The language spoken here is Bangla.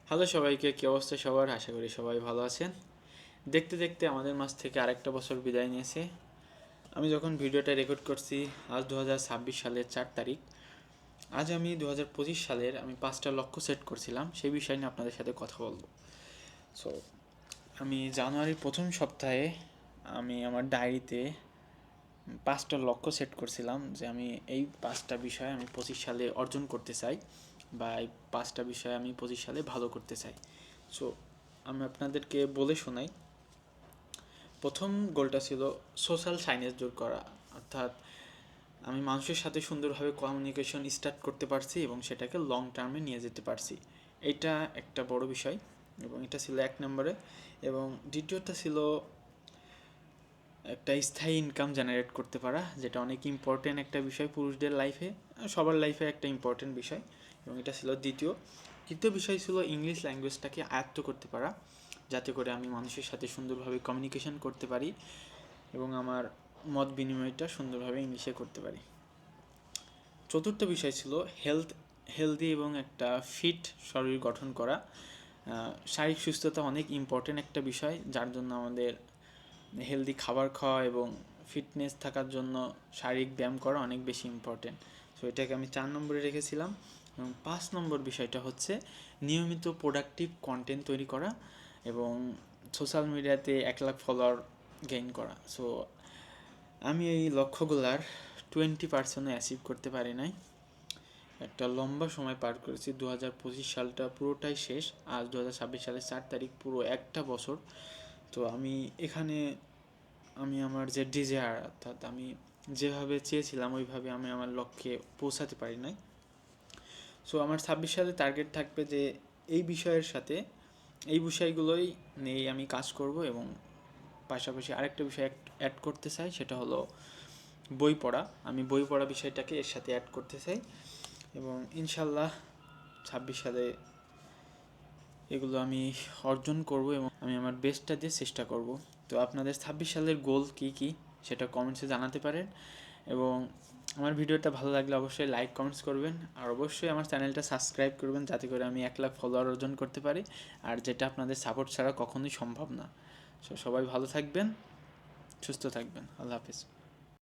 হ্যালো সবাইকে, কী অবস্থা সবার? আশা করি সবাই ভালো আছেন। দেখতে দেখতে আমাদের মাঝ থেকে আরেকটা বছর বিদায় নিয়েছে। আমি যখন ভিডিওটা রেকর্ড করছি আজ 2026 সালের 4 তারিখ। আজ আমি 2025 সালের 5টা লক্ষ্য সেট করছিলাম, সেই বিষয় নিয়ে আপনাদের সাথে কথা বলবো। সো আমি জানুয়ারির প্রথম সপ্তাহে আমি আমার ডায়েরিতে 5টা লক্ষ্য সেট করছিলাম যে আমি এই 5টা বিষয় আমি 25 সালে অর্জন করতে চাই, বা এই 5টা বিষয় আমি 25 সালে ভালো করতে চাই। সো আমি আপনাদেরকে বলে শোনাই। প্রথম গোলটা ছিল সোশ্যাল সাইনেজ দূর করা, অর্থাৎ আমি মানুষের সাথে সুন্দরভাবে কমিউনিকেশন স্টার্ট করতে পারছি এবং সেটাকে লং টার্মে নিয়ে যেতে পারছি। এটা একটা বড় বিষয় এবং এটা ছিল 1 নম্বরে। এবং দ্বিতীয়টা ছিল একটা স্থায়ী ইনকাম জেনারেট করতে পারা, যেটা অনেক ইম্পর্টেন্ট একটা বিষয় পুরুষদের লাইফে, সবার লাইফে একটা ইম্পর্টেন্ট বিষয়, এবং এটা ছিল তৃতীয় বিষয় ছিল ইংলিশ ল্যাঙ্গুয়েজটাকে আয়ত্ত করতে পারা, যাতে করে আমি মানুষের সাথে সুন্দরভাবে কমিউনিকেশন করতে পারি এবং আমার মত বিনিময়টা সুন্দরভাবে ইংলিশে করতে পারি। চতুর্থ বিষয় ছিল হেলদি এবং একটা ফিট শরীর গঠন করা। শারীরিক সুস্থতা অনেক ইম্পর্টেন্ট একটা বিষয়, যার জন্য আমাদের হেলদি খাবার খাওয়া এবং ফিটনেস থাকার জন্য শারীরিক ব্যায়াম করা অনেক বেশি ইম্পর্টেন্ট। সো এটাকে আমি 4 নম্বরে রেখেছিলাম। এবং 5 নম্বর বিষয়টা হচ্ছে নিয়মিত প্রোডাক্টিভ কন্টেন্ট তৈরি করা এবং সোশ্যাল মিডিয়াতে 1 লাখ ফলোয়ার গেইন করা। সো আমি এই লক্ষ্যগুলার 20% অ্যাচিভ করতে পারি নাই। একটা লম্বা সময় পার করেছি, 2025 সালটা পুরোটাই শেষ, আজ 2026 সালের 4 তারিখ, পুরো একটা বছর। তো আমি আমার যে ডিজায়ার, অর্থাৎ আমি যেভাবে চেয়েছিলাম ওইভাবে আমি আমার লক্ষ্যে পৌঁছাতে পারি নাই। সো আমার 26 সালে টার্গেট থাকবে যে এই বিষয়ের সাথে এই বিষয়গুলোই নিয়েই আমি কাজ করব, এবং পাশাপাশি আরেকটা বিষয় অ্যাড করতে চাই, সেটা হলো বই পড়া। আমি বই পড়া বিষয়টাকে এর সাথে অ্যাড করতে চাই, এবং ইনশাল্লাহ 26 সালে এগুলো আমি অর্জন করব এবং আমি আমার বেস্টটা দিয়ে চেষ্টা করব। তো আপনাদের 26 সালের গোল কী কী সেটা কমেন্টসে জানাতে পারেন, এবং আমার ভিডিওটা ভালো লাগলে অবশ্যই লাইক কমেন্টস করবেন, আর অবশ্যই আমার চ্যানেলটা সাবস্ক্রাইব করবেন, যাতে করে আমি 1 লাখ ফলোয়ার অর্জন করতে পারি, আর যেটা আপনাদের সাপোর্ট ছাড়া কখনোই সম্ভব না। সো সবাই ভালো থাকবেন, সুস্থ থাকবেন। আল্লাহ হাফিজ।